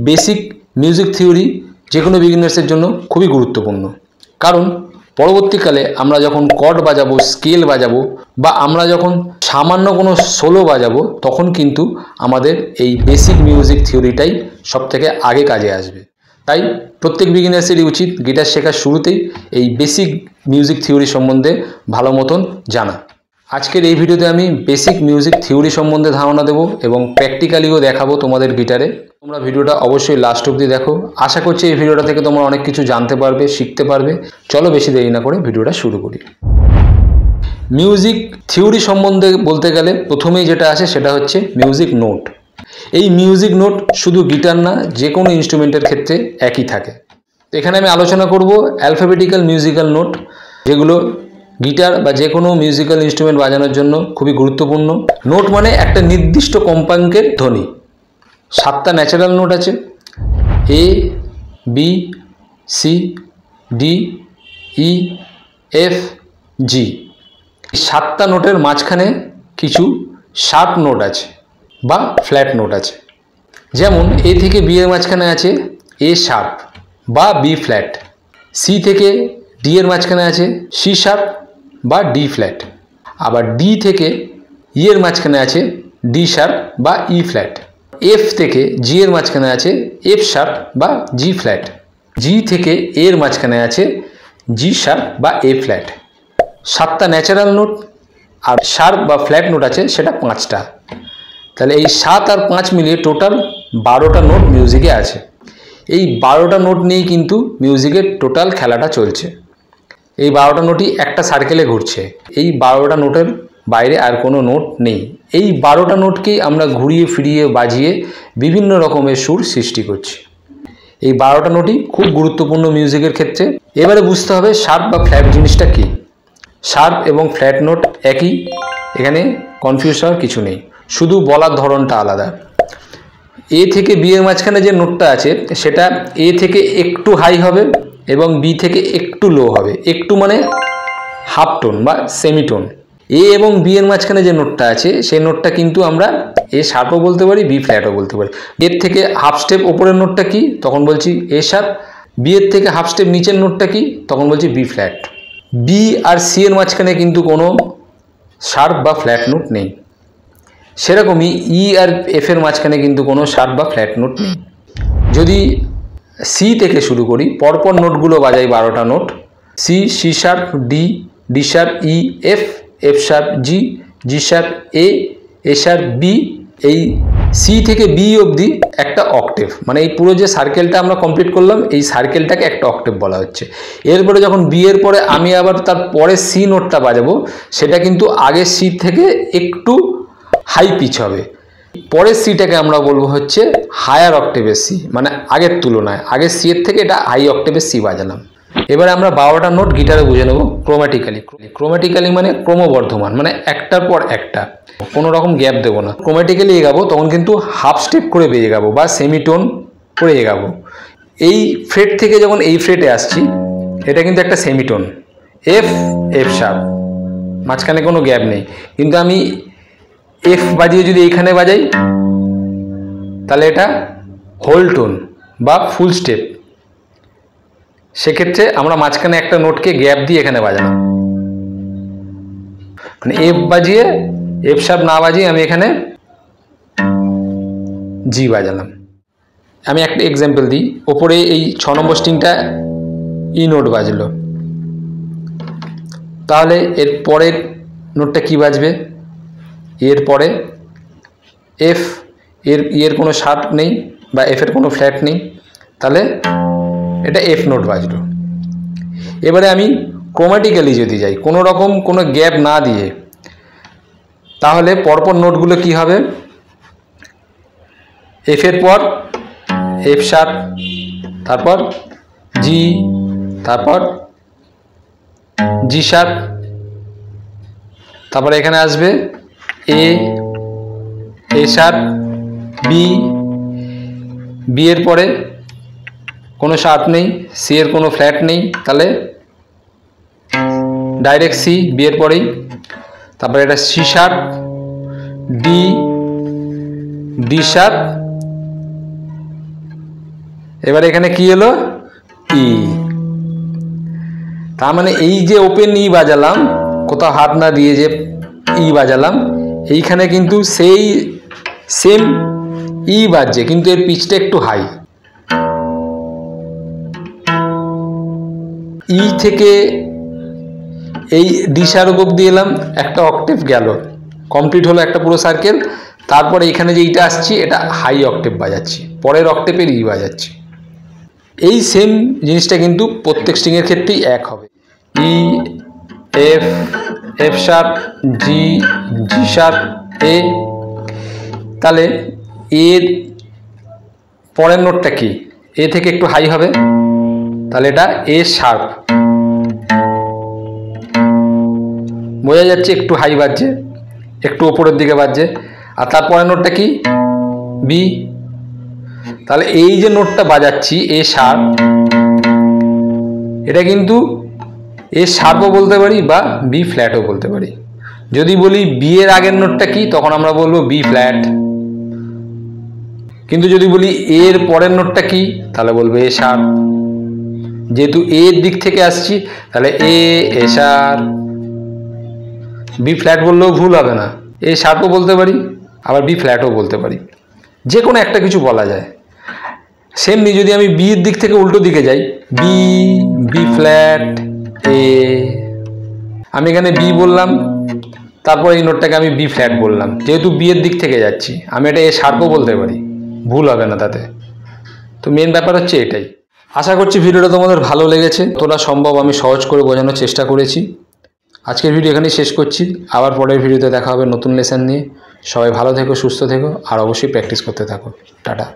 Basic music theory যে কোনো বিগিনার্সের জন্য খুবই গুরুত্বপূর্ণ। কারণ পরবর্তীকালে আমরা যখন কর্ড বাজাবো, স্কেল বাজাবো বা আমরা যখন সামান্য কোনো সোলো বাজাবো, তখন কিন্তু আমাদের এই বেসিক মিউজিক থিওরিটাই সবথেকে আগে কাজে আসবে। তাই প্রত্যেক বিগিনার্সেরই উচিত গিটার শেখার শুরুতেই এই বেসিক মিউজিক থিওরি সম্বন্ধে ভালো মতন জানা। আজকের এই ভিডিওতে আমি বেসিক মিউজিক থিওরি সম্বন্ধে ধারণা দেবো এবং প্র্যাকটিক্যালিও দেখাবো তোমাদের গিটারে। তোমরা ভিডিওটা অবশ্যই লাস্ট অবধি দেখো। আশা করছি এই ভিডিওটা থেকে তোমরা অনেক কিছু জানতে পারবে, শিখতে পারবে। চলো বেশি দেরি না করে ভিডিওটা শুরু করি। মিউজিক থিওরি সম্বন্ধে বলতে গেলে প্রথমেই যেটা আসে সেটা হচ্ছে মিউজিক নোট। এই মিউজিক নোট শুধু গিটার না, যে কোনো ইনস্ট্রুমেন্টের ক্ষেত্রে একই থাকে। এখানে আমি আলোচনা করব অ্যালফাবেটিক্যাল মিউজিক্যাল নোট, যেগুলো গিটার বা যে কোনো মিউজিক্যাল ইনস্ট্রুমেন্ট বাজানোর জন্য খুবই গুরুত্বপূর্ণ। নোট মানে একটা নির্দিষ্ট কম্পাঙ্কের ধ্বনি। 7টা ন্যাচারাল নোট আছে, এ, বি, সি, ডি, ই, এফ, জি। 7টা নোটের মাঝখানে কিছু শার্প নোট আছে বা ফ্ল্যাট নোট আছে। যেমন এ থেকে বি এর মাঝখানে আছে এ শার্প বা বি ফ্ল্যাট, সি থেকে ডি এর মাঝখানে আছে সি শার্প বা ডি ফ্ল্যাট, আবার ডি থেকে ই এর মাঝখানে আছে ডি শার্প বা ই ফ্ল্যাট, এফ থেকে জি এর মাঝখানে আছে এফ শার্প বা জি ফ্ল্যাট, জি থেকে এ এর মাঝখানে আছে জি শার্প বা এ ফ্ল্যাট। 7টা ন্যাচারাল নোট আর শার্প বা ফ্ল্যাট নোট আছে সেটা 5টা। তাহলে এই 7 আর 5 মিলিয়ে টোটাল 12টা নোট মিউজিকে আছে। এই 12টা নোট নিয়েই কিন্তু মিউজিকের টোটাল খেলাটা চলছে। এই 12টা নোটই একটা সার্কেলে ঘুরছে। এই 12টা নোটের বাইরে আর কোনো নোট নেই। এই 12টা নোটকেই আমরা ঘুরিয়ে ফিরিয়ে বাজিয়ে বিভিন্ন রকমের সুর সৃষ্টি করছি। এই 12টা নোটই খুব গুরুত্বপূর্ণ মিউজিকের ক্ষেত্রে। এবারে বুঝতে হবে শার্প বা ফ্ল্যাট জিনিসটা কী। শার্প এবং ফ্ল্যাট নোট একই, এখানে কনফিউজ হওয়ার কিছু নেই, শুধু বলার ধরনটা আলাদা। এ থেকে বি এর মাঝখানে যে নোটটা আছে সেটা এ থেকে একটু হাই হবে এবং বি থেকে একটু লো হবে। একটু মানে হাফ টোন বা সেমিটোন। এ এবং বি এর মাঝখানে যে নোটটা আছে সেই নোটটা কিন্তু আমরা এ শার্পও বলতে পারি, বি ফ্ল্যাটও বলতে পারি। এর থেকে হাফ স্টেপ ওপরের নোটটা কি, তখন বলছি এ শার্প। বি এর থেকে হাফ স্টেপ নিচের নোটটা কি, তখন বলছি বি ফ্ল্যাট। বি আর সি এর মাঝখানে কিন্তু কোনো শার্প বা ফ্ল্যাট নোট নেই। সেরকমই ই আর এফ এর মাঝখানে কিন্তু কোনো শার্প বা ফ্ল্যাট নোট নেই। যদি সি থেকে শুরু করি, পরপর নোটগুলো বাজাই 12টা note. C, C sharp, D, D sharp, E, F, F sharp, G, G sharp, A, A sharp, B. এই সি থেকে বি অবধি একটা অক্টেভ, মানে এই পুরো যে সার্কেলটা আমরা কমপ্লিট করলাম এই সার্কেলটাকে একটা অক্টেভ বলা হচ্ছে। এরপরে যখন বি এর পরে আমি আবার তার পরে সি নোটটা বাজাবো, সেটা কিন্তু আগের সি থেকে একটু হাই পিচ হবে। পরের সিটাকে আমরা বলবো হচ্ছে হায়ার অক্টেভের সি, মানে আগের তুলনায় আগের সি এর থেকে এটা হাই অক্টেভের সি বাজালাম। এবারে আমরা 12টা নোট গিটারে বুঝে নেব ক্রোম্যাটিক্যালি। ক্রোম্যাটিক্যালি মানে ক্রমবর্ধমান, মানে একটার পর একটা, কোনো রকম গ্যাপ দেবো না। ক্রোম্যাটিক্যালি এগাবো তখন কিন্তু হাফ স্টেপ করে বেয়ে এগাবো বা সেমিটোন করে এগাবো। এই ফ্রেট থেকে যখন এই ফ্রেটে আসছি, এটা কিন্তু একটা সেমিটোন, এফ, এফ শার্প, মাঝখানে কোনো গ্যাপ নেই। কিন্তু আমি এফ বাজিয়ে যদি এইখানে বাজাই তাহলে এটা হোল টোন বা ফুল স্টেপ। সেক্ষেত্রে আমরা মাঝখানে একটা নোটকে গ্যাপ দিয়ে এখানে বাজালাম, মানে এফ বাজিয়ে এফ শার্প না বাজিয়ে আমি এখানে জি বাজালাম। আমি একটা এক্সাম্পল দিই। ওপরে এই 6 নম্বর স্ট্রিংটা ই নোট বাজলো, তাহলে এর পরের নোটটা কি বাজবে, এর পরে এফ, এর কোনো শার্প নেই বা এফের কোনো ফ্ল্যাট নেই, তাহলে এটা এফ নোট বাজলো। এবারে আমি ক্রোম্যাটিক্যালি যদি যাই, কোনো রকম কোনো গ্যাপ না দিয়ে, তাহলে পরপর নোটগুলো কি হবে, এফের পর এফ শার্প, তারপর জি, তারপর জি শার্প, তারপরে এখানে আসবে এ, এ শার্প, বি, বি এর পরে কোনো শার্প নেই, সি এর কোনো ফ্ল্যাট নেই, তাহলে ডাইরেক্ট সি বি এর পরেই। তারপরে এটা C sharp, D, D sharp, এবার এখানে কি এলো ই, তার মানে এই যে ওপেন ই বাজালাম, কোথাও হাত না দিয়ে যে ই বাজালাম, এইখানে কিন্তু সেই সেম ই বাজছে, কিন্তু এর পিচটা একটু হাই। ই থেকে এই ডি শার্প অবধি এলাম, একটা অক্টেভ গেল, কমপ্লিট হলো একটা পুরো সার্কেল। তারপরে এখানে যেইটা আসছি এটা হাই অক্টেভ বাজাচ্ছি, পরের অক্টেভের ই বাজাচ্ছি। এই সেম জিনিসটা কিন্তু প্রত্যেক স্ট্রিংয়ের ক্ষেত্রেই এক হবে। ই, F, F sharp, G, G sharp, এ। তাহলে এর পরের নোটটা কি? এ থেকে একটু হাই হবে, তাহলে এটা এ শার্প, বোঝা যাচ্ছে একটু হাই বাজছে, একটু ওপরের দিকে বাজছে। আর তারপরের নোটটা কি? বি। তাহলে এই যে নোটটা বাজাচ্ছি এ শার্প, এটা কিন্তু এ শার্পও বলতে পারি বা বি ফ্ল্যাটও বলতে পারি। যদি বলি বি এর আগের নোটটা কি, তখন আমরা বলবো বি ফ্ল্যাট। কিন্তু যদি বলি এর পরের নোটটা কি, তাহলে বলবো এ শার্প। যেহেতু এর দিক থেকে আসছি, তাহলে এ শার্প। বি ফ্ল্যাট বললেও ভুল হবে না, এ শার্পও বলতে পারি, আবার বি ফ্ল্যাটও বলতে পারি, যে কোনো একটা কিছু বলা যায়। সেমনি যদি আমি বি এর দিক থেকে উল্টো দিকে যাই, বি, বি ফ্ল্যাট, এ, আমি এখানে বি বললাম, তারপর এই নোটটাকে আমি বি ফ্ল্যাট বললাম, যেহেতু বি এর দিক থেকে যাচ্ছি, আমি এটা এ শার্পও বলতে পারি, ভুল হবে না তাতে। তো মেন ব্যাপার হচ্ছে এটাই। আশা করছি ভিডিওটা তোমাদের ভালো লেগেছে, যতটা সম্ভব আমি সহজ করে বোঝানোর চেষ্টা করেছি। আজকের ভিডিও এখানেই শেষ করছি, আবার পরের ভিডিওতে দেখা হবে নতুন লেসন নিয়ে। সবাই ভালো থেকো, সুস্থ থেকো, আর অবশ্যই প্র্যাকটিস করতে থাকো। টাটা।